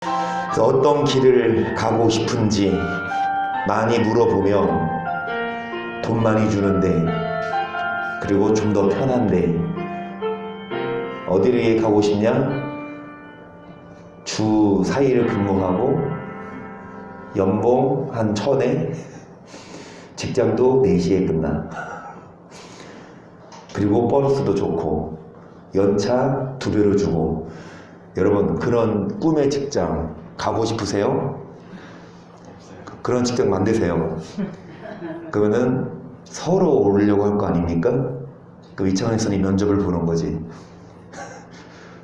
그래서 어떤 길을 가고 싶은지 많이 물어보면 돈 많이 주는데, 그리고 좀 더 편한데, 어디를 가고 싶냐? 주 4일을 근무하고 연봉 한 1,000에 직장도 4시에 끝나. 그리고 보너스도 좋고 연차 2배로 주고. 여러분, 그런 꿈의 직장 가고 싶으세요? 그런 직장 만드세요. 그러면은 서로 오르려고 할 거 아닙니까? 그 이창환 선생님 면접을 보는 거지.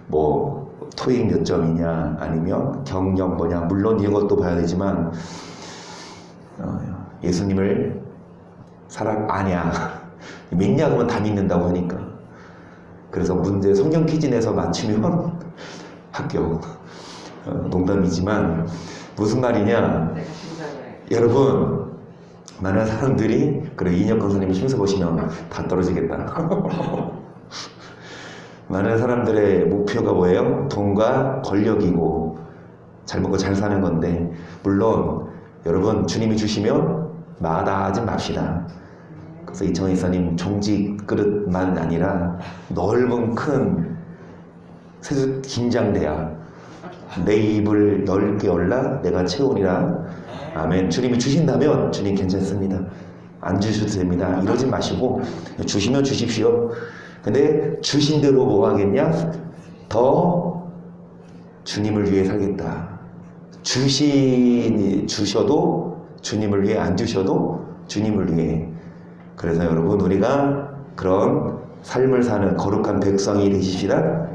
뭐 토익 몇 점이냐, 아니면 경력 뭐냐. 물론 이것도 봐야 되지만 예수님을 아냐, 믿냐 그러면 다 믿는다고 하니까. 그래서 문제 성경 퀴즈 내서 맞추면 합격. 농담이지만 무슨 말이냐, 여러분, 많은 사람들이, 그래, 이인혁 선생님 심서 보시면 다 떨어지겠다. 많은 사람들의 목표가 뭐예요? 돈과 권력이고 잘 먹고 잘 사는 건데, 물론 여러분, 주님이 주시면 마다하지 맙시다. 그래서 이창환 이사님 종직 그릇만 아니라 넓은 큰 김장대야. 내 입을 넓게 열라 내가 채우리라. 아멘. 주님이 주신다면 주님 괜찮습니다. 안 주셔도 됩니다. 이러지 마시고 주시면 주십시오. 근데 주신 대로 뭐 하겠냐? 더 주님을 위해 살겠다. 주셔도 주님을 위해, 안 주셔도 주님을 위해. 그래서 여러분, 우리가 그런 삶을 사는 거룩한 백성이 되십시다.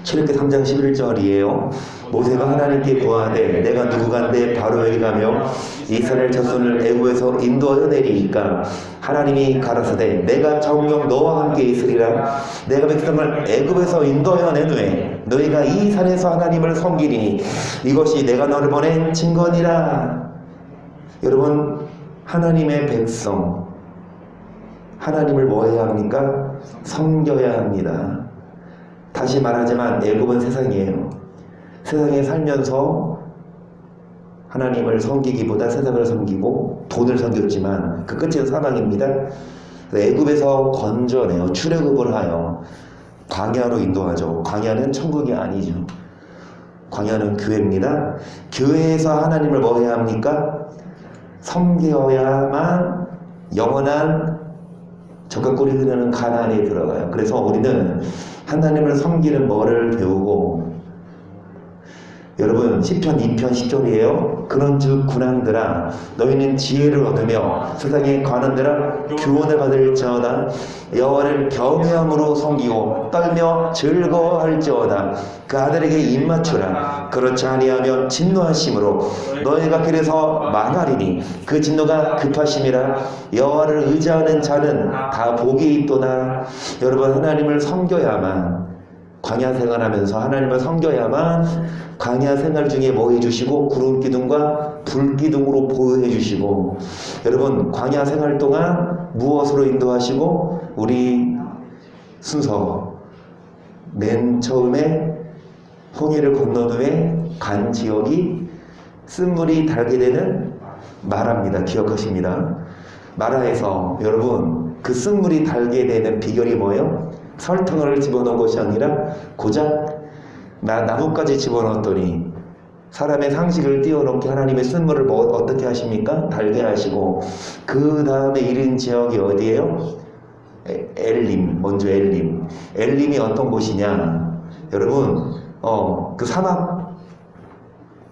출애굽기 3장 11절이에요. 모세가 하나님께 구하되 내가 누구간데 바로에게 가며 이스라엘 자손을 애굽에서 인도하여 내리니까 하나님이 가라사대 내가 정녕 너와 함께 있으리라. 내가 백성을 애굽에서 인도하여 낸 후에 너희가 이 산에서 하나님을 섬기리니 이것이 내가 너를 보낸 증거니라. 여러분, 하나님의 백성, 하나님을 뭐 해야 합니까? 섬겨야 합니다. 다시 말하지만 애굽은 세상이에요. 세상에 살면서 하나님을 섬기기보다 세상을 섬기고 돈을 섬겼지만 그 끝은 사망입니다. 애굽에서 건져내요. 출애굽을 하여 광야로 인도하죠. 광야는 천국이 아니죠. 광야는 교회입니다. 교회에서 하나님을 뭐 해야 합니까? 섬겨야만 영원한 젖과 꿀이 흐르는 가나안에 들어가요. 그래서 우리는 하나님을 섬기는 뭐를 배우고, 여러분, 시편 2편 10절이에요. 그런즉 군왕들아 너희는 지혜를 얻으며 세상에 관원들아 교훈을 받을지어다. 여호와를 경외함으로 섬기고 떨며 즐거워할지어다. 그 아들에게 입맞추라. 그렇지 아니하면 진노하심으로 너희가 길에서 망하리니 그 진노가 급하심이라. 여호와를 의지하는 자는 다 복이 있도다. 여러분, 하나님을 섬겨야만, 광야 생활하면서 하나님을 섬겨야만 광야 생활 중에 뭐 해주시고 구름 기둥과 불 기둥으로 보호해 주시고, 여러분, 광야 생활 동안 무엇으로 인도하시고, 우리 순서 맨 처음에 홍해를 건넌 후에 간 지역이 쓴물이 달게 되는 마라입니다. 기억하십니다. 마라에서 여러분, 그 쓴물이 달게 되는 비결이 뭐예요? 설탕을 집어넣은 것이 아니라 고작 나뭇가지 집어넣었더니 사람의 상식을 뛰어넘게 하나님의 쓴물을 뭐 어떻게 하십니까? 달게 하시고, 그 다음에 이른 지역이 어디예요? 엘림. 먼저 엘림이 어떤 곳이냐? 여러분, 그 사막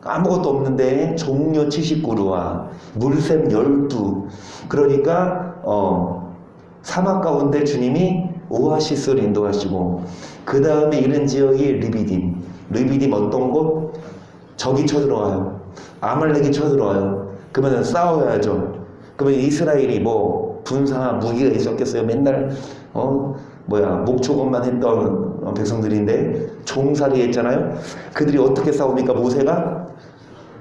아무것도 없는데 종려 79루와 물샘 12. 그러니까 사막 가운데 주님이 오아시스를 인도하시고, 그 다음에 이른 지역이 르비딤 어떤 곳? 적이 쳐들어와요. 아말렉이 쳐들어와요. 그러면 싸워야죠. 그러면 이스라엘이 뭐 군사 무기가 있었겠어요? 맨날 목초것만 했던 백성들인데 종살이 했잖아요. 그들이 어떻게 싸웁니까? 모세가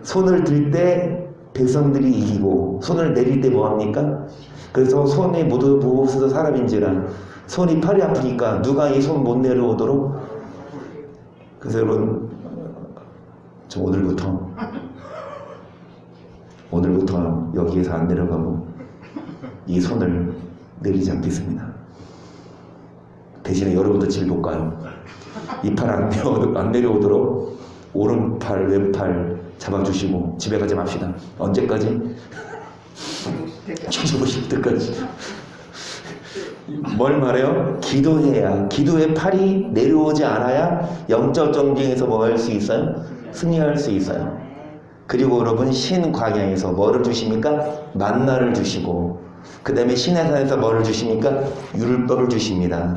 손을 들 때 백성들이 이기고 손을 내릴 때 뭐합니까? 그래서 손이 모두 없어서 사람인지라 손이 팔이 아프니까 누가 이 손 못 내려오도록. 그래서 여러분, 저 오늘부터 여기에서 안 내려가고 이 손을 내리지 않겠습니다. 대신에 여러분도 질 볼까요? 이 팔 안 내려오도록 오른팔 왼팔 잡아주시고 집에 가지 맙시다. 언제까지? 뒤집으실 때까지. 뭘 말해요? 기도해야, 기도의 팔이 내려오지 않아야 영적 전쟁에서 뭐 할 수 있어요? 승리할 수 있어요. 그리고 여러분 신광야에서 뭐를 주십니까? 만나를 주시고, 그 다음에 신의 산에서 뭐를 주십니까? 율법을 주십니다.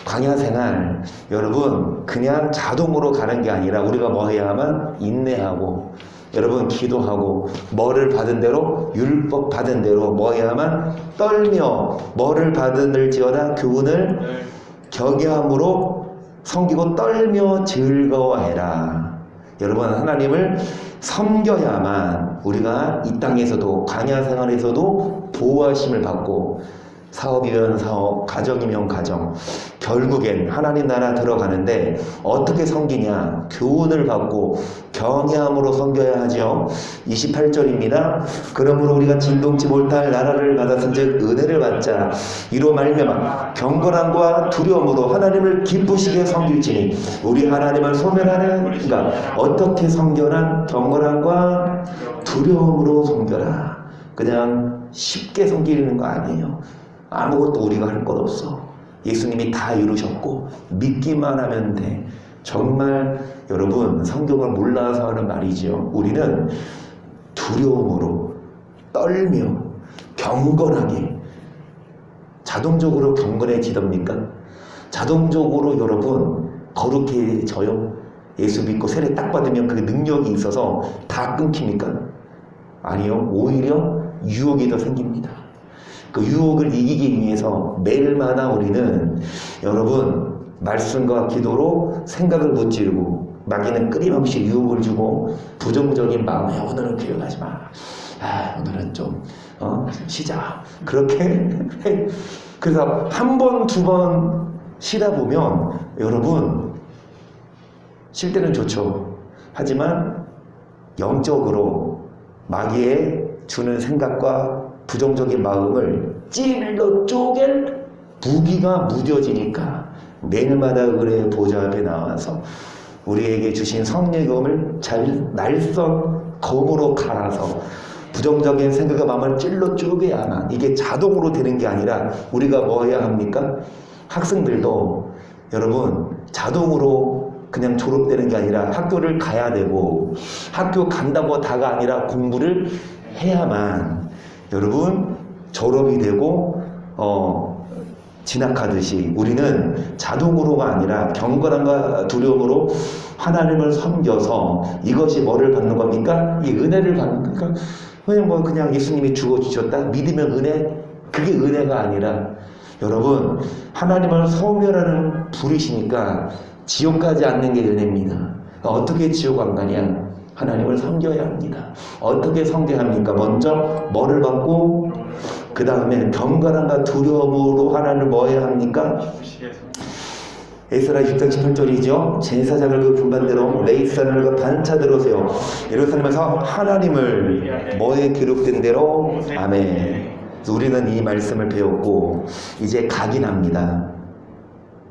광야 생활, 여러분 그냥 자동으로 가는 게 아니라 우리가 뭐 해야 하면 인내하고, 여러분 기도하고, 뭐를 받은 대로 율법 받은 대로 뭐 해야 하면 떨며, 뭐를 받은들지어다 교훈을 경외함으로 섬기고 떨며 즐거워해라. 여러분 하나님을 섬겨야만 우리가 이 땅에서도 광야 생활에서도 보호하심을 받고, 사업이면 사업, 가정이면 가정, 결국엔 하나님 나라 들어가는데 어떻게 섬기냐? 교훈을 받고 경외함으로 섬겨야 하죠. 28절입니다. 그러므로 우리가 진동치 못할 나라를 받았은즉 은혜를 받자. 이로 말미암아 경건함과 두려움으로 하나님을 기쁘시게 섬길지니. 우리 하나님을 소멸하는, 그러니까 어떻게 섬겨라? 경건함과 두려움으로 섬겨라. 그냥 쉽게 섬기는 거 아니에요. 아무것도 우리가 할 것 없어. 예수님이 다 이루셨고 믿기만 하면 돼. 정말 여러분 성경을 몰라서 하는 말이죠. 우리는 두려움으로 떨며 경건하게. 자동적으로 경건해지답니까? 자동적으로 여러분 거룩해져요? 예수 믿고 세례 딱 받으면 그 능력이 있어서 다 끊깁니까? 아니요. 오히려 유혹이 더 생깁니다. 그 유혹을 이기기 위해서 매일마다 우리는 여러분 말씀과 기도로 생각을 무찌르고, 마귀는 끊임없이 유혹을 주고 부정적인 마음에 오늘은 기억하지 마. 오늘은 좀 쉬자. 그렇게 해. 그래서 한 번, 두 번 쉬다 보면 여러분 쉴 때는 좋죠. 하지만 영적으로 마귀의 주는 생각과 부정적인 마음을 찔러 쪼갤 무기가 무뎌지니까 매일마다 은혜의 보좌 앞에 나와서 우리에게 주신 성령의 잘 날선 검으로 갈아서 부정적인 생각과 마음을 찔러 쪼개야만, 이게 자동으로 되는 게 아니라 우리가 뭐 해야 합니까? 학생들도 여러분 자동으로 그냥 졸업되는 게 아니라 학교를 가야 되고, 학교 간다고 다가 아니라 공부를 해야만 여러분 졸업이 되고 진학하듯이 우리는 자동으로가 아니라 경건함과 두려움으로 하나님을 섬겨서, 이것이 뭐를 받는 겁니까? 이 은혜를 받는 겁니까? 그냥 예수님이 주어주셨다 믿으면 은혜, 그게 은혜가 아니라 여러분 하나님을 소멸하는 불이시니까 지옥 가지 않는 게 은혜입니다. 어떻게 지옥 안 가냐? 하나님을 섬겨야 합니다. 어떻게 섬겨야 합니까? 먼저 뭐를 받고, 그 다음에 경건함과 두려움으로 하나님을 뭐 해야 합니까? 에스라 6장 18절이죠. 제사장을 그 분반대로 레위산을 그 반차대로 세워 예루살렘에서 하나님을 뭐에 기록된 대로. 아멘. 우리는 이 말씀을 배웠고 이제 각인합니다.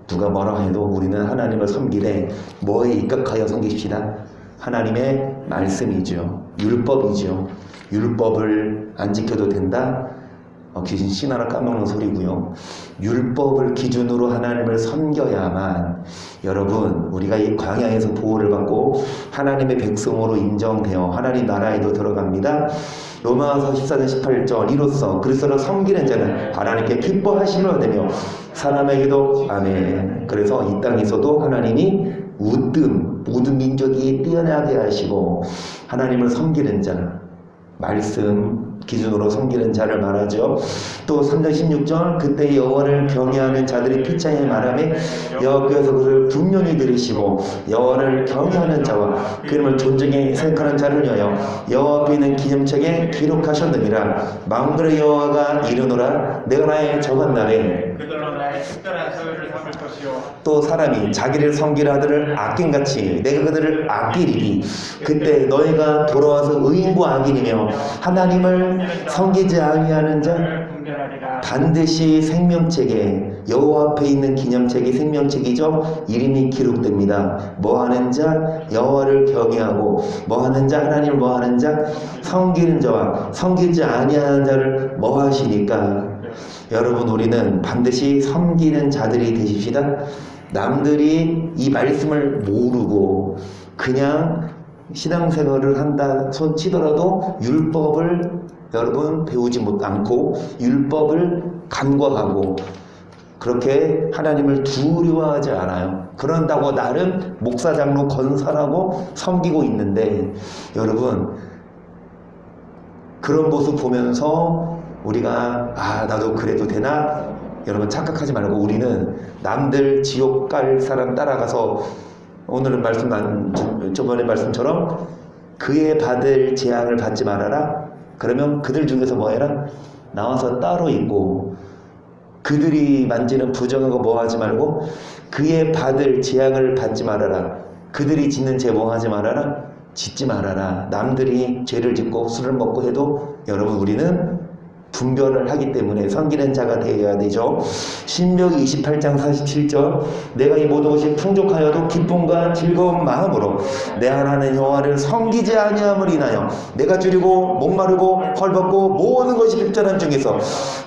누가 뭐라 해도 우리는 하나님을 섬기되 뭐에 입각하여 섬기십시다. 하나님의 말씀이죠. 율법이죠. 율법을 안 지켜도 된다? 귀신 신하나 까먹는 소리고요. 율법을 기준으로 하나님을 섬겨야만 여러분 우리가 이 광야에서 보호를 받고 하나님의 백성으로 인정되어 하나님 나라에도 들어갑니다. 로마서 14장 18절 이로써 그리스도를 섬기는 자는 하나님께 기뻐하심을 얻으며 사람에게도. 아멘. 그래서 이 땅에서도 하나님이 모든 민족이 뛰어나게 하시고 하나님을 섬기는 자, 말씀, 기준으로 섬기는 자를 말하죠. 또 3장 16절 그때 여호와를 경외하는 자들이 피차에 말하며 여호와께서 그를 분명히 들으시고 여호와를 경외하는 자와 그 이름을 존중해 생각하는 자를 위하여 여호와 앞에 있는 기념책에 기록하셨느니라. 만군의 여호와가 이르노라 내가 나의 정한 날에 그들로 나의 특별한 소유를 삼을 것이요 또 사람이 자기를 섬기려 하들을 아낀같이 내가 그들을 아끼리니 그때 너희가 돌아와서 의인과 악인이며 하나님을 섬기지 아니하는 자 분별하리라. 반드시 생명책에 여호와 앞에 있는 기념책이 생명책이죠. 이름이 기록됩니다. 뭐하는 자 여호와를 경외하고 뭐하는 자 하나님을 뭐하는 자 섬기는 자와 섬기지 아니하는 자를 뭐하시니까. 여러분 우리는 반드시 섬기는 자들이 되십시다. 남들이 이 말씀을 모르고 그냥 신앙생활을 한다 손 치더라도 율법을 여러분 배우지 않고 율법을 간과하고 그렇게 하나님을 두려워하지 않아요. 그런다고 나름 목사 장로 건설하고 섬기고 있는데 여러분 그런 모습 보면서 우리가 나도 그래도 되나? 여러분 착각하지 말고 우리는 남들 지옥 갈 사람 따라가서 오늘은 저번에 말씀처럼 그의 받을 재앙을 받지 말아라. 그러면 그들 중에서 뭐 해라? 나와서 따로 있고 그들이 만지는 부정하고 뭐 하지 말고 그의 받을 재앙을 받지 말아라. 그들이 짓는 죄 뭐 하지 말아라? 짓지 말아라. 남들이 죄를 짓고 술을 먹고 해도 여러분 우리는 분별을 하기 때문에 섬기는 자가 되어야 되죠. 신명기 28장 47절 내가 이 모든 것이 풍족하여도 기쁨과 즐거운 마음으로 내 하나님 여호와를 섬기지 아니함을 인하여 내가 줄이고 목마르고 헐벗고 모든 것이 핍전한 중에서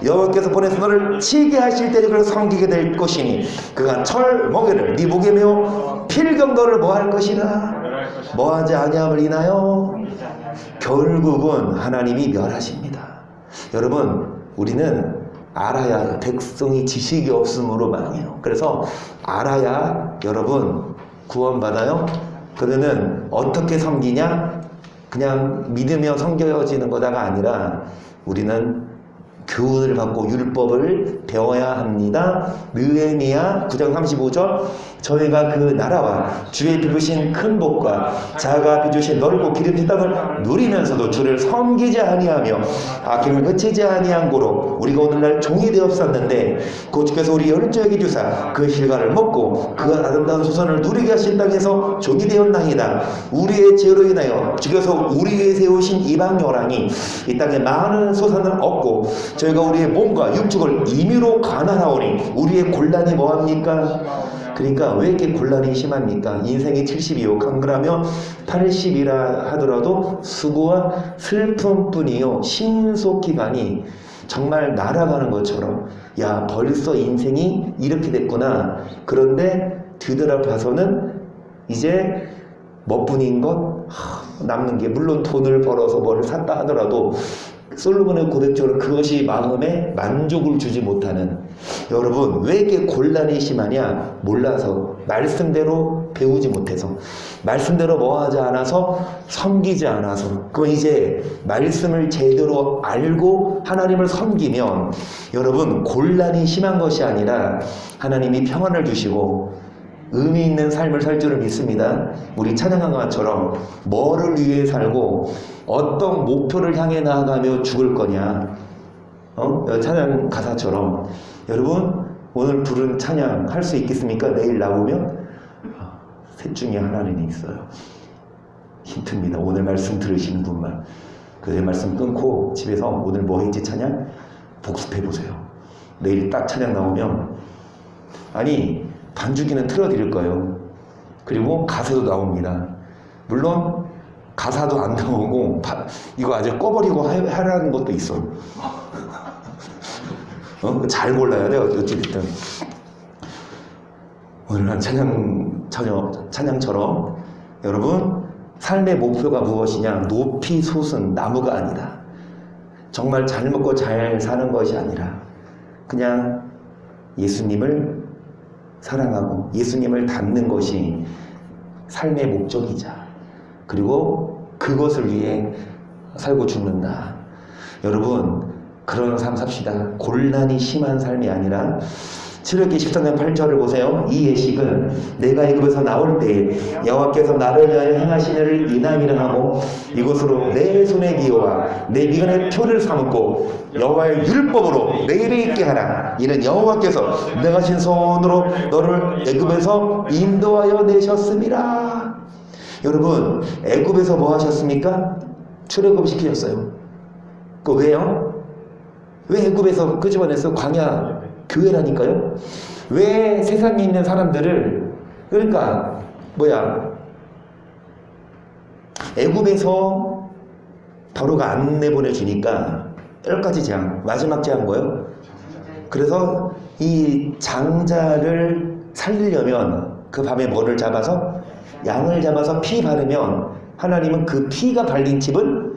여호와께서 보내서 너를 치게 하실 때에 그를 섬기게 될 것이니 그가 철 멍에를 네 목에 메어 필경도를 뭐할 것이라. 뭐하지 아니함을 인하여 결국은 하나님이 멸하십니다. 여러분 우리는 알아야 백성이 지식이 없으므로 망해요. 그래서 알아야 여러분 구원받아요. 그러면 어떻게 섬기냐? 그냥 믿으며 섬겨지는 거다가 아니라 우리는 교훈을 받고 율법을 배워야 합니다. 느헤미야 9장 35절 저희가 그 나라와 주의 베푸신 큰 복과 자가 빚으신 넓고 기름진 땅을 누리면서도 주를 섬기지 아니하며 악행을 그치지 아니한 고로 우리가 오늘날 종이 되었었는데 곧 주께서 우리 열조에게 주사 그 실과를 먹고 그 아름다운 소선을 누리게 하신 땅에서 종이 되었나이다. 우리의 죄로 인하여 주께서 우리 위에 세우신 이방 요랑이 이 땅에 많은 소산을 얻고 저희가 우리의 몸과 육축을 임의로 가난하오니 우리의 곤란이 뭐합니까? 그러니까 왜 이렇게 곤란이 심합니까? 인생이 70이요 강그라며 80이라 하더라도 수고와 슬픔뿐이요 신속히 가니 정말 날아가는 것처럼 야 벌써 인생이 이렇게 됐구나. 그런데 뒤돌아봐서는 이제 뭐뿐인 것 남는 게 물론 돈을 벌어서 뭘 샀다 하더라도 솔로몬의 고백처럼 그것이 마음에 만족을 주지 못하는. 여러분 왜 이렇게 곤란이 심하냐? 몰라서 말씀대로 배우지 못해서 말씀대로 뭐하지 않아서 섬기지 않아서. 그럼 이제 말씀을 제대로 알고 하나님을 섬기면 여러분 곤란이 심한 것이 아니라 하나님이 평안을 주시고 의미 있는 삶을 살 줄을 믿습니다. 우리 찬양한 것처럼 뭐를 위해 살고 어떤 목표를 향해 나아가며 죽을 거냐. 찬양 가사처럼 여러분 오늘 부른 찬양 할 수 있겠습니까? 내일 나오면 셋 중에 하나는 있어요. 힌트입니다. 오늘 말씀 들으시는 분만. 그의 말씀 끊고 집에서 오늘 뭐 했지 찬양 복습해 보세요. 내일 딱 찬양 나오면 아니 반주기는 틀어드릴 거예요. 그리고 가사도 나옵니다. 물론 가사도 안 나오고 이거 아주 꺼버리고 하라는 것도 있어. 잘 골라야 돼요. 어쨌든 오늘 한 찬양처럼 여러분 삶의 목표가 무엇이냐? 높이 솟은 나무가 아니다. 정말 잘 먹고 잘 사는 것이 아니라 그냥 예수님을 사랑하고 예수님을 닮는 것이 삶의 목적이자 그리고 그것을 위해 살고 죽는다. 여러분 그런 삶 삽시다. 곤란이 심한 삶이 아니라 출애굽기 13장 8절을 보세요. 이 예식은 내가 애굽에서 나올 때 여호와께서 나를 위하여 행하신 일을 이남이라 하고 이것으로 내 손의 기호와 내 미간의 표를 삼고 여호와의 율법으로 내 입에 있게 하라. 이는 여호와께서 능하신 손으로 너를 애굽에서 인도하여 내셨음이라. 여러분 애굽에서 뭐 하셨습니까? 출애굽 시키셨어요. 그 왜요? 왜 애굽에서 끄집어내서 광야 교회라니까요. 왜 세상에 있는 사람들을 그러니까 애굽에서 바로가 안 내보내주니까 10가지 재앙, 마지막 재앙 뭐예요? 그래서 이 장자를 살리려면 그 밤에 뭐를 잡아서 양을 잡아서 피 바르면 하나님은 그 피가 발린 집은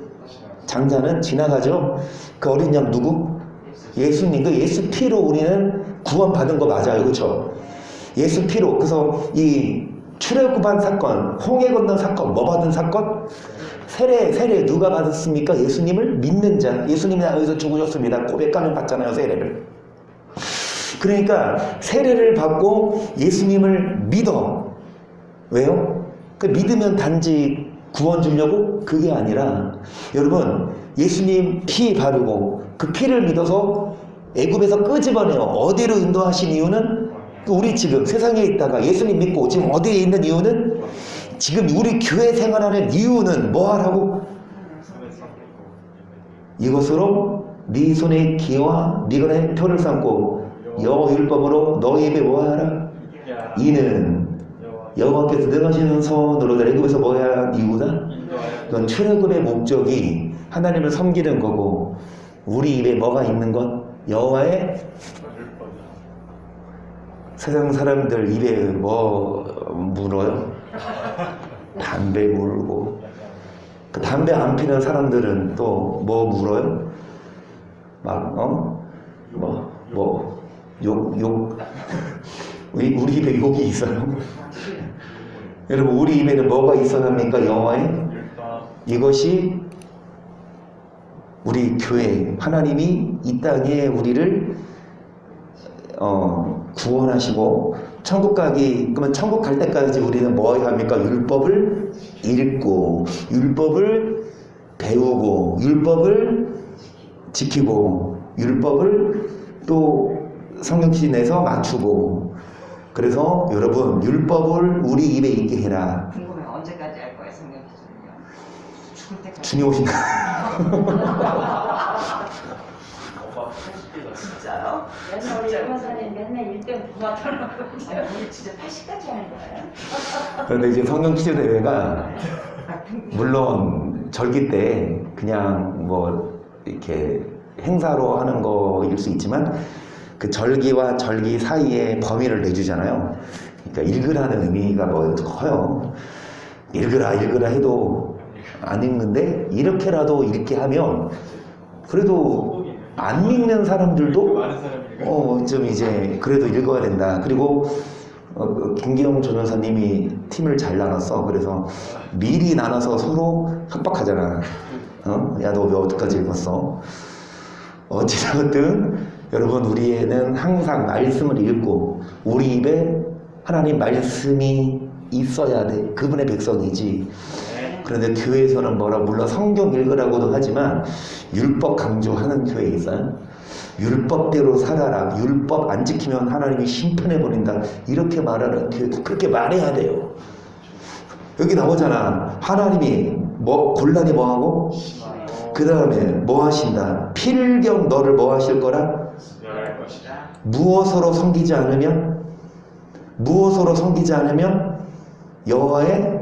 장자는 지나가죠. 그 어린 양 누구? 예수님. 그 예수 피로 우리는 구원받은 거 맞아요. 그렇죠? 예수 피로. 그래서 이 출애굽한 사건, 홍해 건넌 사건, 뭐 받은 사건? 세례 누가 받았습니까? 예수님을 믿는 자. 예수님이 나에서 죽으셨습니다. 고백하면 받잖아요. 세례를. 그러니까 세례를 받고 예수님을 믿어. 왜요? 그 믿으면 단지 구원 주려고? 그게 아니라 여러분 예수님 피 바르고 그 피를 믿어서 애굽에서 끄집어내요. 어디로 인도하신 이유는 우리 지금 세상에 있다가 예수님 믿고 지금 어디에 있는 이유는 지금 우리 교회 생활하는 이유는 뭐 하라고? 이것으로 네 손의 기와 미간의 표를 삼고 여호와 율법으로 너희 입에 뭐 하라? 이는 여호와께서 능하신 손으로 애굽에서 뭐 한 이유다? 그건 출애굽의 목적이 하나님을 섬기는 거고 우리 입에 뭐가 있는 것? 여호와의 세상 사람들 입에 뭐 물어요? 담배 물고 그 담배 안 피는 사람들은 또 뭐 물어요? 우리 입에 욕이 있어요. 여러분 우리 입에는 뭐가 있어야 합니까? 여호와의 이것이 우리 교회 하나님이 이 땅에 우리를 구원하시고 천국 가기 그러면 천국 갈 때까지 우리는 뭐 해야 합니까? 율법을 읽고 율법을 배우고 율법을 지키고 율법을 또 성경시 내서 맞추고 그래서 여러분 율법을 우리 입에 있게 해라. 궁금해 언제까지 할 거야 성경 기준은요? 죽을 때까지. 주님 오신다. 진짜요? 맨날 우리 여사님 맨날 1등 부하더라고요. 우리 진짜 80까지 하는 거예요? 그런데 이제 성경 퀴즈 대회가 물론 절기 때 그냥 뭐 이렇게 행사로 하는 거일 수 있지만 그 절기와 절기 사이에 범위를 내주잖아요. 그러니까 읽으라는 의미가 뭐 커요. 읽으라 해도 안 읽는데 이렇게라도 읽게 하면 그래도 안 읽는 사람들도 좀 이제 그래도 읽어야 된다. 그리고 김기영 조연사님이 팀을 잘 나눴어. 그래서 미리 나눠서 서로 협박하잖아. 야 너 왜 어디까지 읽었어? 어찌되었든 여러분 우리에는 항상 말씀을 읽고 우리 입에 하나님 말씀이 있어야 돼. 그분의 백성이지. 그런데 교회에서는 물론 성경 읽으라고도 하지만 율법 강조하는 교회 있어요. 율법대로 살아라. 율법 안 지키면 하나님이 심판해버린다. 이렇게 말하는 교회 그렇게 말해야 돼요. 여기 나오잖아. 하나님이 곤란이 뭐하고? 그 다음에 뭐 하신다? 필경 너를 뭐 하실 거라? 무엇으로 섬기지 않으면? 여호와의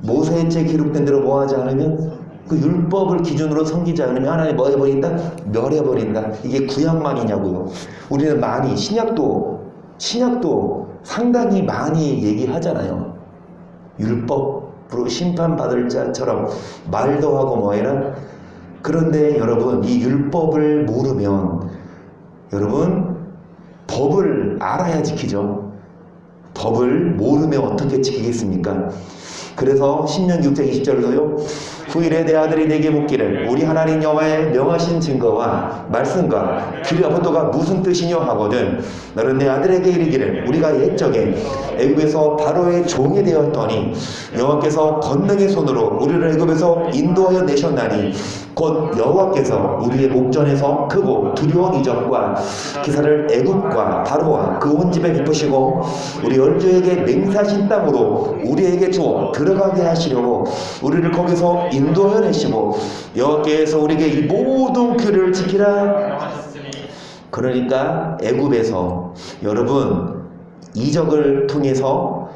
모세의 책 기록된 대로 뭐 하지 않으면? 그 율법을 기준으로 섬기지 않으면 하나님 뭐 해버린다? 멸해버린다. 이게 구약만이냐고요. 우리는 많이 신약도 상당히 많이 얘기하잖아요. 율법으로 심판받을 자처럼 말도 하고 뭐 해라? 그런데 여러분 이 율법을 모르면 여러분 법을 알아야 지키죠. 법을 모르면 어떻게 지키겠습니까? 그래서 신명기 6장 20절로요 후일에 내 아들이 내게 묻기를 우리 하나님 여호와의 명하신 증거와 말씀과 규례와 법도가 무슨 뜻이뇨 하거든 너는 내 아들에게 이르기를 우리가 옛적에 애굽에서 바로의 종이 되었더니 여호와께서 권능의 손으로 우리를 애굽에서 인도하여 내셨나니 곧 여호와께서 우리의 목전에서 크고 두려운 이적과 기사를 애굽과 바로와 그 온 집에 베푸시고 우리 열조에게 맹세하신 땅으로 우리에게 주어 들어가게 하시려고 우리를 거기서 인도하여 내시고 여호와께서 우리에게 이 모든 규례를 지키라. 명하셨으니 그러니까 애굽에서 여러분 이적을 통해서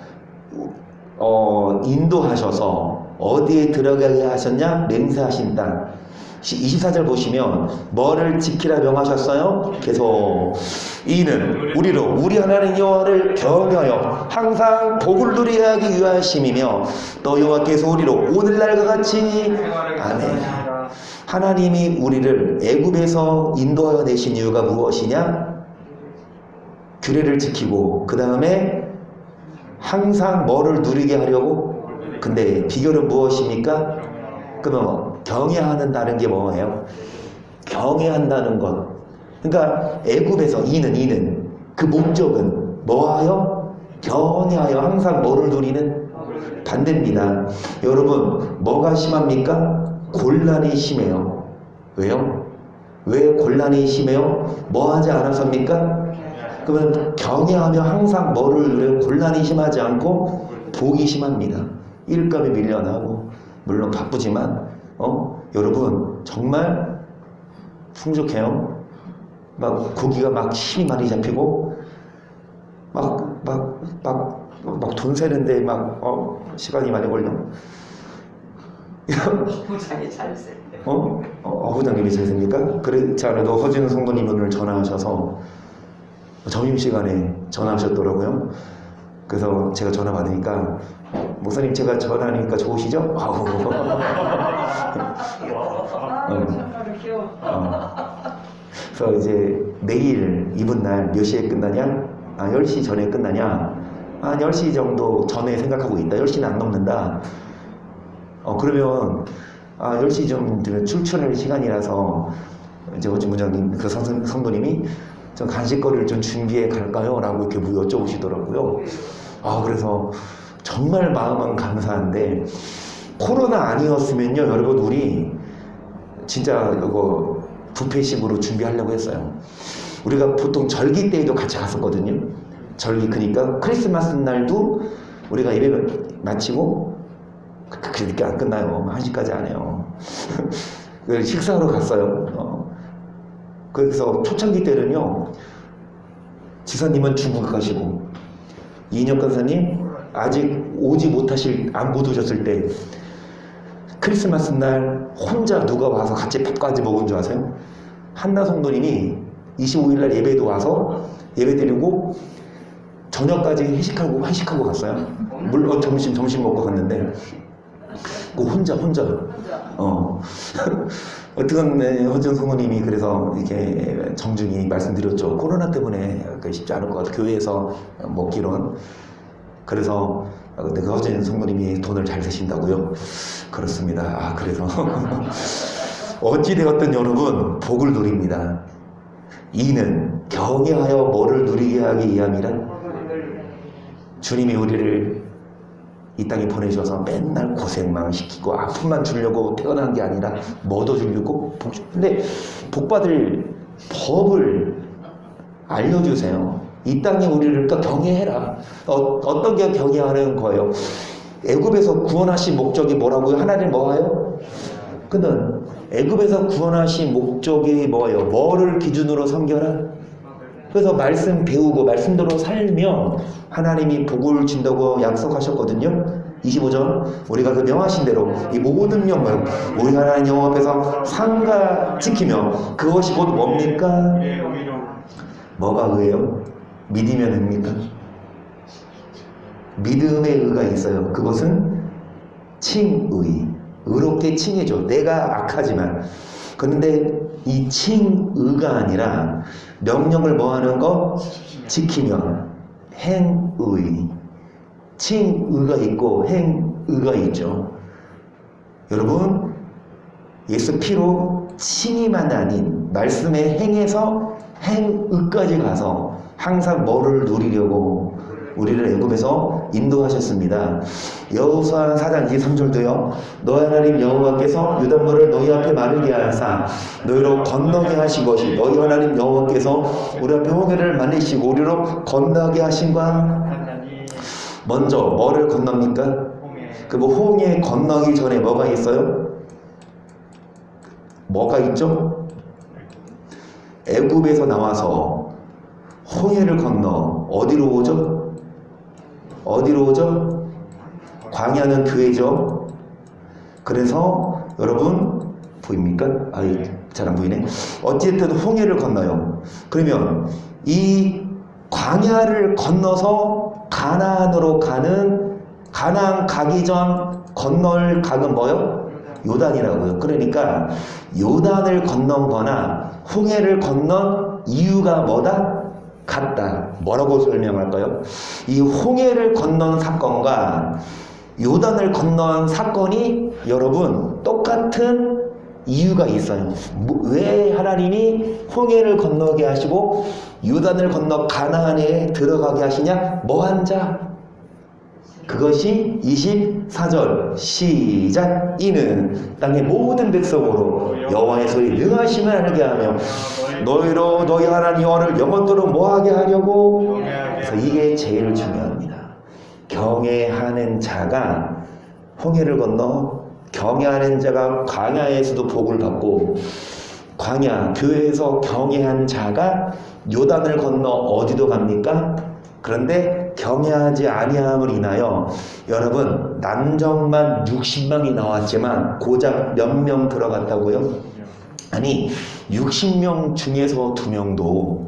인도하셔서 어디에 들어가게 하셨냐? 맹세하신 땅. 24절 보시면 뭐를 지키라 명하셨어요? 계속 이는 우리로 우리 하나님 여호와를 경외하여 항상 복을 누리게 하기 위하심이며 또 여호와께서 우리로 오늘날과 같이 아멘. 하나님이 우리를 애굽에서 인도하여 내신 이유가 무엇이냐? 규례를 지키고 그 다음에 항상 뭐를 누리게 하려고? 근데 비결은 무엇입니까? 그러면 경외한다는 게 뭐예요? 경외한다는 것. 그러니까 애굽에서 이는 그 목적은 뭐하여? 경외하여 항상 뭐를 누리는? 반대입니다. 여러분 뭐가 심합니까? 곤란이 심해요. 왜요? 왜 곤란이 심해요? 뭐 하지 않아서입니까? 그러면 경외하며 항상 뭐를 누려요? 곤란이 심하지 않고 복이 심합니다. 일감이 밀려나고 물론 바쁘지만 여러분 정말 풍족해요. 막 고기가 막 힘이 많이 잡히고 막 돈 세는데 막 시간이 많이 걸려. 부장이 잘 쓸 때. 부장님이 제십니까? 그렇지 않아도 허진 성도님 오늘 전화하셔서 점심시간에 전화하셨더라고요. 그래서 제가 전화 받으니까 목사님 제가 전화하니까 좋으시죠? 아우. 정말 귀여워. 그래서 이제 내일 이분 날 몇 시에 끝나냐? 10시 전에 끝나냐? 10시 정도 전에 생각하고 있다. 10시는 안 넘는다. 그러면 10시 좀 되면 출출할 시간이라서 이제 어찌 문장님 그 성도님이 좀 간식거리를 좀 준비해 갈까요? 라고 이렇게 여쭤보시더라고요. 그래서 정말 마음은 감사한데 코로나 아니었으면요 여러분 우리 진짜 이거 뷔페식으로 준비하려고 했어요. 우리가 보통 절기 때에도 같이 갔었거든요. 절기 그러니까 크리스마스 날도 우리가 예배 마치고 그렇게 안 끝나요. 1시까지 안 해요. 식사하러 갔어요. 그래서 초창기 때는요 지사님은 중국 가시고 이인혁 간사님 아직 못 오셨을 때 크리스마스 날 혼자 누가 와서 같이 밥까지 먹은 줄 아세요? 한나 성도님이 25일 날 예배도 와서 예배 드리고 저녁까지 회식하고 갔어요. 물론 점심 먹고 갔는데 그 혼자 어떻게 허준 성모님이 그래서 이렇게 정중히 말씀드렸죠. 코로나 때문에 쉽지 않을 것 같아요. 교회에서 먹기론. 그래서 근데 그 허준 성모님이 돈을 잘 세신다고요? 그렇습니다. 그래서 어찌되었든 여러분 복을 누립니다. 이는 경외하여 뭐를 누리게 하기 위함이라? 주님이 우리를 이 땅에 보내셔서 맨날 고생만 시키고 아픔만 주려고 태어난 게 아니라 뭐도 주려고 근데 복받을 법을 알려주세요. 이 땅에 우리를 또 경외해라. 어떤 게 경외하는 거예요? 애굽에서 구원하신 목적이 뭐라고요? 하나님 뭐예요? 그는 애굽에서 구원하신 목적이 뭐예요? 뭐를 기준으로 섬겨라? 그래서 말씀 배우고 말씀대로 살면 하나님이 복을 준다고 약속하셨거든요. 25절 우리가 그 명하신 대로 이 모든 명을 우리 하나님 여호와 앞에서 상가 지키며 그것이 곧 뭡니까? 뭐가 의예요? 믿으면 됩니까? 믿음의 의가 있어요. 그것은 칭의. 의롭게 칭해줘. 내가 악하지만. 그런데 이 칭의가 아니라 명령을 뭐하는 거? 지키면 행의. 칭의가 있고 행의가 있죠. 여러분 예수 피로 칭의만 아닌 말씀의 행에서 행의까지 가서 항상 뭐를 누리려고 우리를 애굽에서 인도하셨습니다. 여호수아 4장 23절도요. 너희 하나님 여호와께서 요단물을 너희 앞에 마르게 하사 너희로 건너게 하신 것이 너희 하나님 여호와께서 우리 앞에 홍해를 만드시고 우리로 건너게 하신과 하나님 먼저 뭐를 건넙니까? 홍해 그 뭐 홍해 건너기 전에 뭐가 있어요? 뭐가 있죠? 애굽에서 나와서 홍해를 건너 어디로 오죠? 어디로 오죠? 광야는 교회죠. 그래서 여러분 보입니까? 아이 잘 안 보이네. 어쨌든 홍해를 건너요. 그러면 이 광야를 건너서 가나안으로 가는 가나안 가기 전 건널 강은 뭐요? 요단이라고요. 그러니까 요단을 건넌 거나 홍해를 건넌 이유가 뭐다? 같다. 뭐라고 설명할까요? 이 홍해를 건넌 사건과 요단을 건넌 사건이 여러분 똑같은 이유가 있어요. 왜 하나님이 홍해를 건너게 하시고 요단을 건너 가나안에 들어가게 하시냐? 뭐한 자? 그것이 24절 시작. 이는 땅의 모든 백성으로 여호와의 소리 능하심을 알게 하며 너희로 너희 하나님 여호와를 영원토록 뭐하게 하려고. 그래서 이게 제일 중요합니다. 경외하는 자가 홍해를 건너 경외하는 자가 광야에서도 복을 받고 광야 교회에서 경외한 자가 요단을 건너 어디도 갑니까? 그런데 경외하지 아니함을 인하여 여러분 남정만 60명이 나왔지만 고작 몇 명 들어갔다고요? 아니 60명 중에서 2명도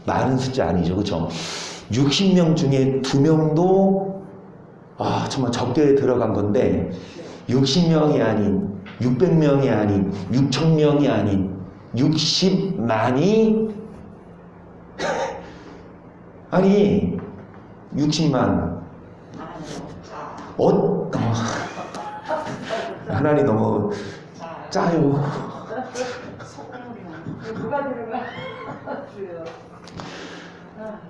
많은 숫자 아니죠, 그렇죠? 60명 중에 2명도 정말 적게 들어간 건데 60명이 아닌 600명이 아닌 6,000명이 아닌 60만이 아니 60만 하나님 너무 짜요. 누가 들어가? 주여.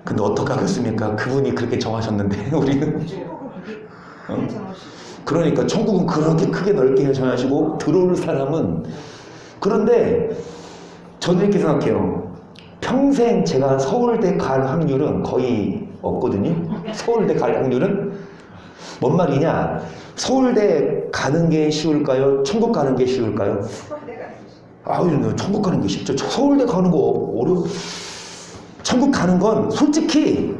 근데 어떡하겠습니까? 그분이 그렇게 정하셨는데 우리는 그러니까 천국은 그렇게 크게 넓게 정하시고 들어올 사람은 그런데 저는 이렇게 생각해요. 평생 제가 서울대 갈 확률은 거의 없거든요. 서울대 갈 확률은 뭔 말이냐? 서울대 가는 게 쉬울까요? 천국 가는 게 쉬울까요? 천국 가는 게 쉽죠. 서울대 가는 거 어려워. 천국 가는 건 솔직히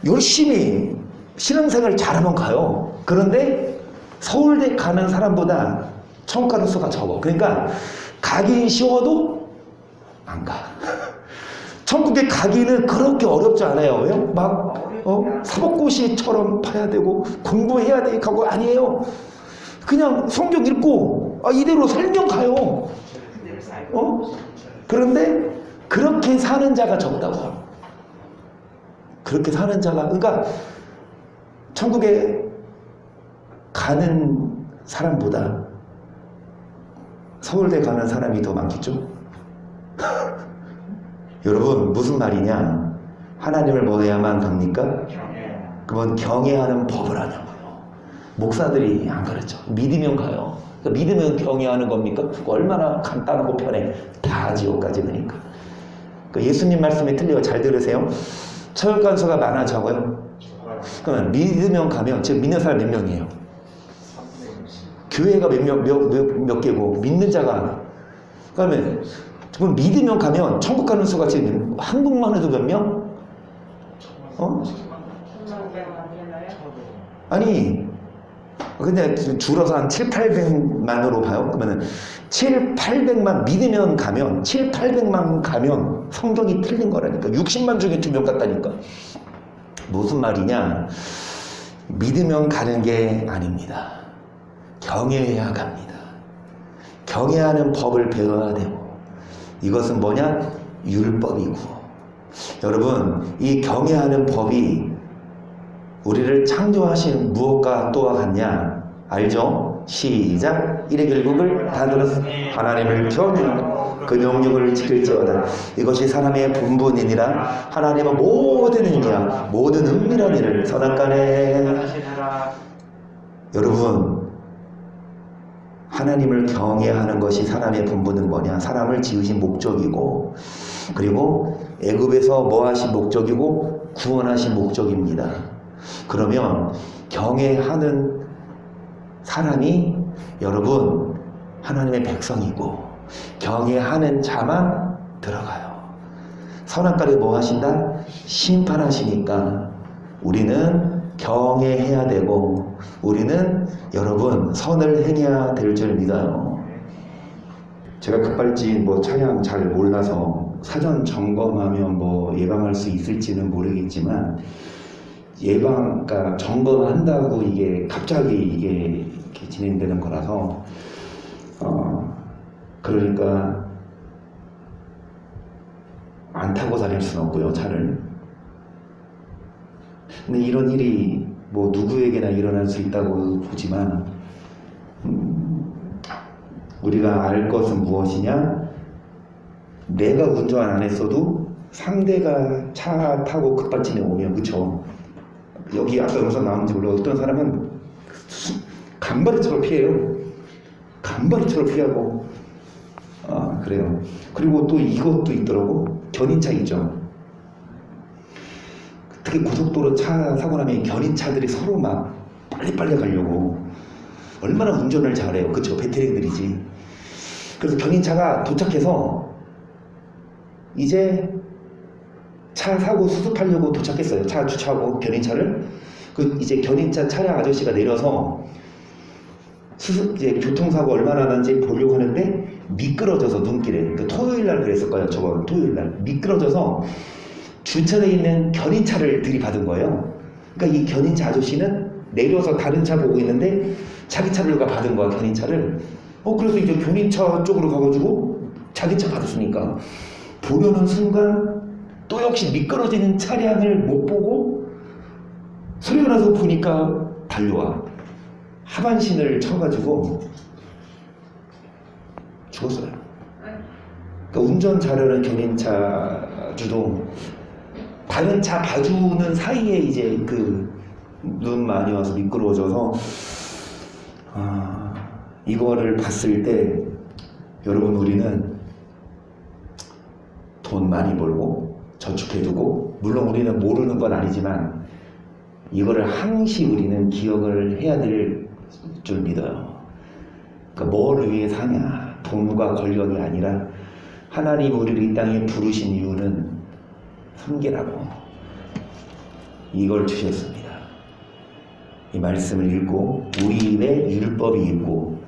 열심히 신앙생활 잘하면 가요. 그런데 서울대 가는 사람보다 천국 가는 수가 적어. 그러니까 가긴 쉬워도 안 가. 천국에 가기는 그렇게 어렵지 않아요. 왜요? 사법고시처럼 파야 되고 공부해야 되고 아니에요. 그냥 성경 읽고 이대로 살면 가요. 그런데 그렇게 사는 자가 적다고. 그렇게 사는 자가 그러니까 천국에 가는 사람보다 서울대 가는 사람이 더 많겠죠? 여러분 무슨 말이냐? 하나님을 뭐 해야만 갑니까? 그건 경외하는 법을 하냐고요. 목사들이 안 가르쳐. 믿으면 가요. 그러니까 믿으면 경외하는 겁니까? 얼마나 간단하고 편해. 다 지옥까지 그러니까. 예수님 말씀이 틀려요. 잘 들으세요. 처혈관수가 많아 적어요? 그러면 믿으면 가면 지금 믿는 사람 몇 명이에요? 교회가 몇 개고 믿는 자가 그러면 믿으면 가면 천국 가는 수가 지금 한국만 해도 몇 명? 아니 근데 줄어서 한 7, 800만으로 봐요. 그러면은 7, 800만 믿으면 가면 7, 800만 가면 성경이 틀린 거라니까. 60만 중에 2명 같다니까. 무슨 말이냐? 믿으면 가는 게 아닙니다. 경외해야 갑니다. 경외하는 법을 배워야 되고 이것은 뭐냐? 율법이고. 여러분 이 경외하는 법이 우리를 창조하신 무엇과 또한 같냐? 알죠? 시작. 일의 결국을 다 들었어. 하나님을 경외하고 그 명령을 지킬지어다. 이것이 사람의 본분이니라. 하나님은 모든 행위와 모든 은밀한 일을 선악간에. 하시느라. 여러분, 하나님을 경외하는 것이 사람의 본분은 뭐냐? 사람을 지으신 목적이고, 그리고 애굽에서 뭐 하신 목적이고 구원하신 목적입니다. 그러면 경외하는 사람이 여러분 하나님의 백성이고, 경외하는 자만 들어가요. 선악과에 뭐 하신다? 심판하시니까 우리는 경외해야 되고, 우리는 여러분 선을 행해야 될 줄 믿어요. 제가 급발진 뭐 차량 잘 몰라서 사전 점검하면 뭐 예방할 수 있을지는 모르겠지만, 그러니까 점검한다고 이게 갑자기 이게 이렇게 진행되는 거라서 그러니까 안 타고 다닐 수는 없고요, 차를. 근데 이런 일이 뭐 누구에게나 일어날 수 있다고 보지만, 우리가 알 것은 무엇이냐? 내가 운전 안 했어도 상대가 차 타고 급발진에 오면, 그쵸? 여기 아까 영상 나오는지 몰라, 어떤 사람은 간발이처럼 피해요. 간발이처럼 피하고. 그래요. 그리고 또 이것도 있더라고. 견인차 있죠. 특히 고속도로 차 사고 나면 견인차들이 서로 막 빨리빨리 가려고 얼마나 운전을 잘해요. 그쵸? 배터리들이지. 그래서 견인차가 도착해서 이제 차 사고 수습하려고 도착했어요. 차 주차하고 견인차를. 이제 견인차 차량 아저씨가 내려서 이제 교통사고 얼마나 난지 보려고 하는데 미끄러져서 눈길에, 토요일 날 그랬을 거예요. 저번 토요일 날 미끄러져서 주차되어 있는 견인차를 들이받은 거예요. 그러니까 이 견인차 아저씨는 내려서 다른 차 보고 있는데 자기 차를 누가 받은 거야, 견인차를. 그래서 이제 견인차 쪽으로 가가지고 자기 차 받았으니까 보려는 순간 또 역시 미끄러지는 차량을 못 보고 소리가 나서 보니까 달려와. 하반신을 쳐가지고 죽었어요. 그러니까 운전 잘하는 견인차주도 다른 차 봐주는 사이에 이제 눈 많이 와서 미끄러워져서, 이거를 봤을 때 여러분, 우리는 돈 많이 벌고 저축해두고, 물론 우리는 모르는 건 아니지만 이거를 항시 우리는 기억을 해야 될 줄 믿어요. 그러니까 뭘 위해 사냐, 돈과 권력이 아니라 하나님 우리를 이 땅에 부르신 이유는 섬기라고 이걸 주셨습니다. 이 말씀을 읽고 우리 입에 율법이 있고,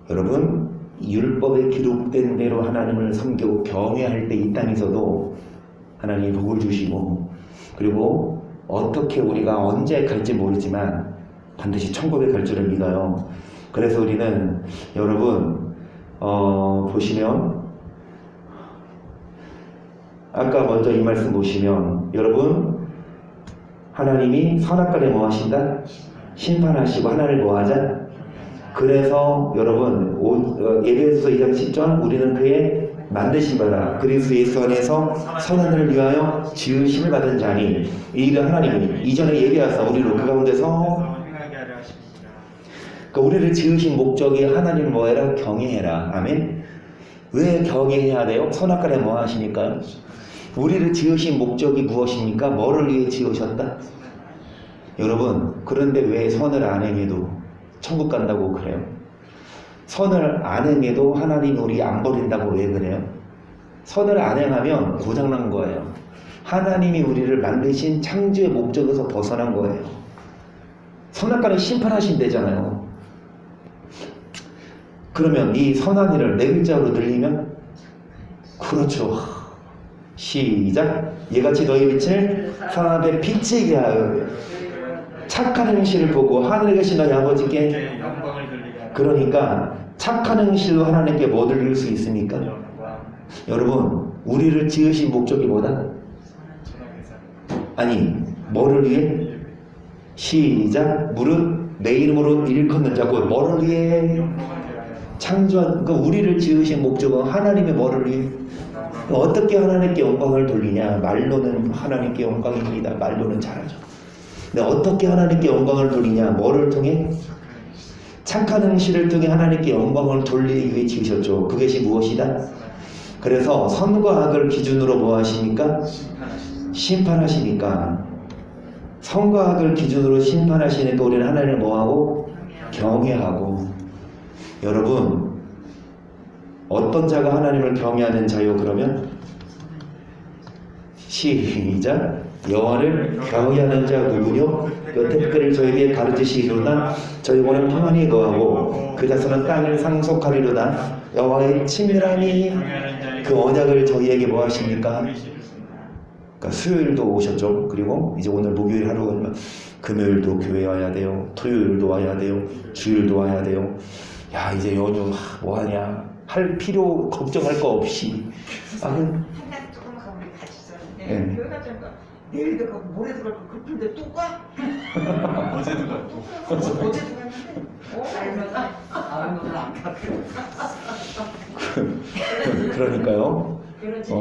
여러분 율법에 기록된 대로 하나님을 섬기고 경외할 때 이 땅에서도 하나님이 복을 주시고, 그리고 어떻게 우리가 언제 갈지 모르지만 반드시 천국에 갈 줄을 믿어요. 그래서 우리는 여러분 보시면, 아까 먼저 이 말씀 보시면, 여러분 하나님이 선악간에 뭐 하신다? 심판하시고 하나님을 뭐 하자? 그래서 여러분 에베소서 2장 10절, 우리는 그의 만드신 바라 그리스도 예수 안에서 선한 일을 위하여 지으심을 받은 자니, 이 일을 하나님이 이전에 예비하사 우리로 그 가운데서, 행하게 하려 하십니다. 그러니까 우리를 지으신 목적이 하나님을 뭐해라? 경외해라. 아멘. 왜 경외해야 돼요? 선악간에 뭐 하시니까요? 우리를 지으신 목적이 무엇입니까? 뭐를 위해 지으셨다? 여러분, 그런데 왜 선을 안 행해도 천국 간다고 그래요? 선을 안 행해도 하나님 우리 안 버린다고 왜 그래요? 선을 안 행하면 고장난 거예요. 하나님이 우리를 만드신 창조의 목적에서 벗어난 거예요. 선악간에 심판하신대잖아요. 그러면 이 선한 일을 네 글자로 늘리면, 그렇죠. 시작. 이같이 너희 빛을 사람 앞에 비치게 하여 착한 행실을 보고 하늘에 계신 너희 아버지께, 영광을 돌리게 하라. 그러니까 착한 행실로 하나님께 뭐 드릴 수 있습니까? 영광. 여러분, 우리를 지으신 목적이 뭐다? 선하게 살. 아니, 뭐를 위해? 시작. 무릇 내 이름으로 일컫는 자 곧 뭐를 위해? 영광을 위하여 창조한 그러니까 우리를 지으신 목적은 하나님의 뭐를 위해? 어떻게 하나님께 영광을 돌리냐? 말로는 하나님께 영광입니다. 말로는 잘하죠. 근데 어떻게 하나님께 영광을 돌리냐? 뭐를 통해? 착한 행실을 통해 하나님께 영광을 돌리기 위해 지으셨죠. 그것이 무엇이다? 그래서 선과 악을 기준으로 뭐 하십니까? 심판하시니까. 선과 악을 기준으로 심판하시니까 우리는 하나님을 뭐하고? 경외하고. 여러분 어떤 자가 하나님을 경외하는 자요? 그러면 시작. 여호와를 경외하는 자 누구요? 그 특별히 저에게 가르치시리로다. 저희 영혼은 평안히 거하고 그 자손은 땅을 상속하리로다. 여호와의 친밀함이 그 언약을 저희에게 뭐 하십니까? 그러니까 수요일도 오셨죠. 그리고 이제 오늘 목요일 하루는 금요일도 교회 와야 돼요. 토요일도 와야 돼요. 주일도 와야 돼요. 야 이제 연휴 뭐하냐 할 필요 걱정할 거 없이 한날 조금 가고 우리 같이 있었는데 네. 교회 가자니까 내일도 가고 모레도 가고 급한데 또 가? 어제도 가고 어제도 갔는데 알면서 오늘 안 가고 그러니까요. 그러지.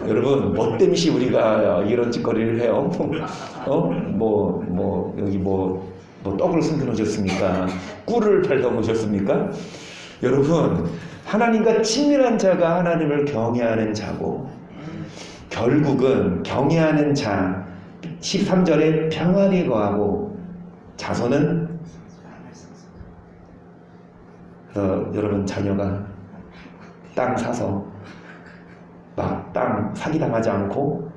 여러분 뭐 때문에 우리가 이런 짓거리를 해요? 여기 뭐 떡을 숨겨 놓으셨습니까? 꿀을 팔다 놓으셨습니까? 여러분 하나님과 친밀한 자가 하나님을 경외하는 자고 결국은 경외하는 자 13절에 평안히 거하고 자손은 여러분 자녀가 땅 사서 막 땅 사기당하지 않고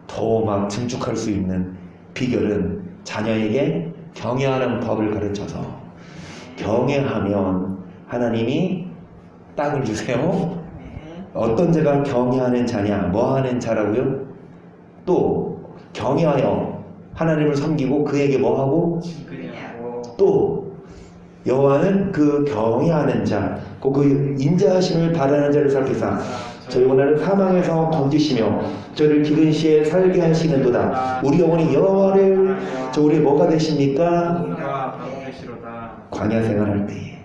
더 막 증축할 수 있는 비결은 자녀에게 경외하는 법을 가르쳐서 경외하면 하나님이 땅을 주세요. 어떤 자가 경외하는 자냐? 뭐 하는 자라고요? 또 경외하여 하나님을 섬기고 그에게 뭐 하고? 그냥 또 여호와는 그 경외하는 자, 그 인자하심을 바라는 자를 살피사 저희 영혼을 사망에서 건지시며 저를 기근 시에 살게 하시는도다. 우리 영혼이 여호와를 저 우리 뭐가 되십니까? 뭔가 방패시로다. 광야 생활할 때에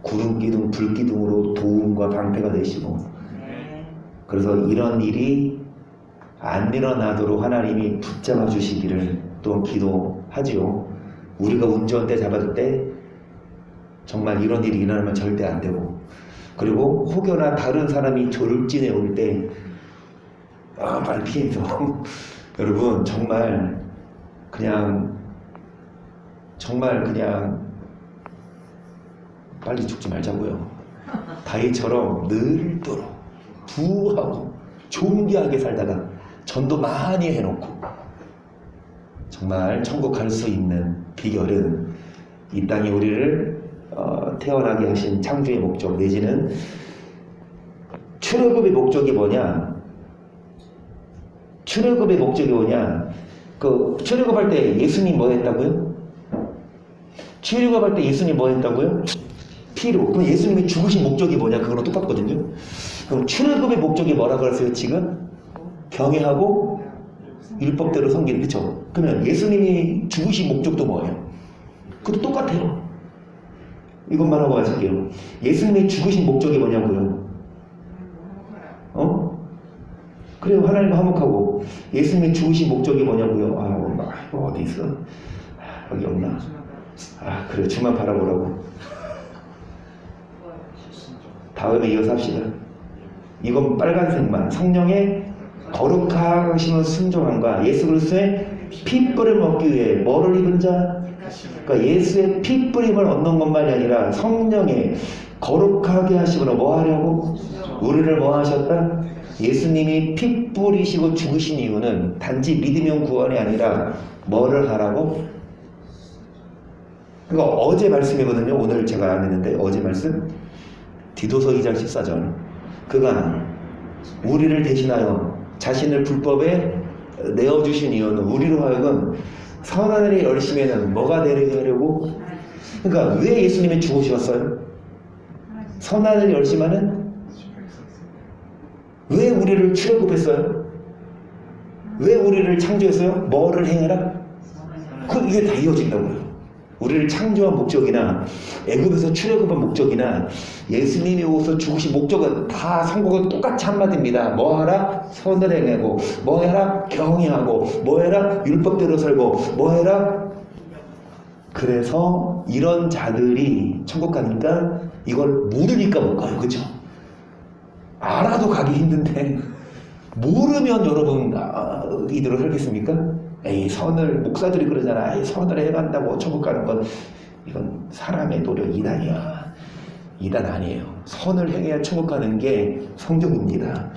구름 기둥, 불 기둥으로 도움과 방패가 되시고 그래서 이런 일이 안 일어나도록 하나님이 붙잡아 주시기를 또 기도하지요. 우리가 운전대 잡아줄 때 정말 이런 일이 일어나면 절대 안 되고 그리고 혹여나 다른 사람이 졸진에 올 때 말 피해서 여러분 정말 그냥 빨리 죽지 말자고요. 다윗처럼 늘도록 부하고 존귀하게 살다가 전도 많이 해놓고 정말 천국 갈 수 있는 비결은 이 땅에 우리를 태어나게 하신 창조의 목적 내지는 출애굽의 목적이 뭐냐? 출애굽의 목적이 뭐냐? 그 출애굽할 때 예수님 뭐 했다고요? 출애굽할 때 예수님 뭐 했다고요? 피로. 그럼 예수님이 죽으신 목적이 뭐냐? 그거랑 똑같거든요. 그럼 출애굽의 목적이 뭐라고 그랬어요? 지금 경외하고 율법대로 섬기는, 그렇죠? 그러면 예수님이 죽으신 목적도 뭐예요? 그것도 똑같아요. 이것만 하고 마칠게요. 예수님이 죽으신 목적이 뭐냐고요? 그래요. 하나님과 화목하고. 예수님이 죽으신 목적이 뭐냐고요? 어디 있어? 여기 없나? 그래. 주만 바라보라고. 다음에 이어서 합시다. 이건 빨간색만. 성령의 거룩하심을 순종함과 예수 그리스도의 피뿌림을 얻기 위해 뭐를 입은 자? 그러니까 예수의 피뿌림을 얻는 것만이 아니라 성령의 거룩하게 하심으로 뭐 하려고? 우리를 뭐 하셨다? 예수님이 피 뿌리시고 죽으신 이유는 단지 믿으면 구원이 아니라 뭐를 하라고? 그러니까 어제 말씀이거든요. 오늘 제가 안 했는데 어제 말씀 디도서 2장 14절. 그가 우리를 대신하여 자신을 불법에 내어주신 이유는 우리로 하여금 선한 일의 열심에는 뭐가 되게 하려고? 그러니까 왜 예수님이 죽으셨어요? 선한 일의 열심하는? 왜 우리를 출애굽했어요? 왜 우리를 창조했어요? 뭐를 행해라? 이게 다 이어진다고요. 우리를 창조한 목적이나 애굽에서 출애굽한 목적이나 예수님이 오셔서 죽으신 목적은 다 성경은 똑같이 한마디입니다. 뭐하라? 선을 행하고, 뭐해라? 경외하고, 뭐해라? 율법대로 살고, 뭐해라? 그래서 이런 자들이 천국 가니까 이걸 모르니까 못 가요. 그죠? 알아도 가기 힘든데 모르면 여러분 이대로 살겠습니까? 에이, 선을 목사들이 그러잖아. 에이, 선을 해간다고 천국 가는 건 이건 사람의 노력 이단이야. 이단 아니에요. 선을 행해야 천국 가는 게 성경입니다.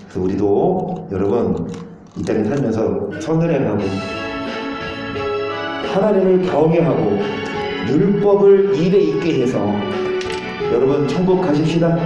그래서 우리도 여러분 이 땅에 살면서 선을 행하고 하나님을 경외하고 율법을 입에 있게 해서 여러분 천국 가십시다.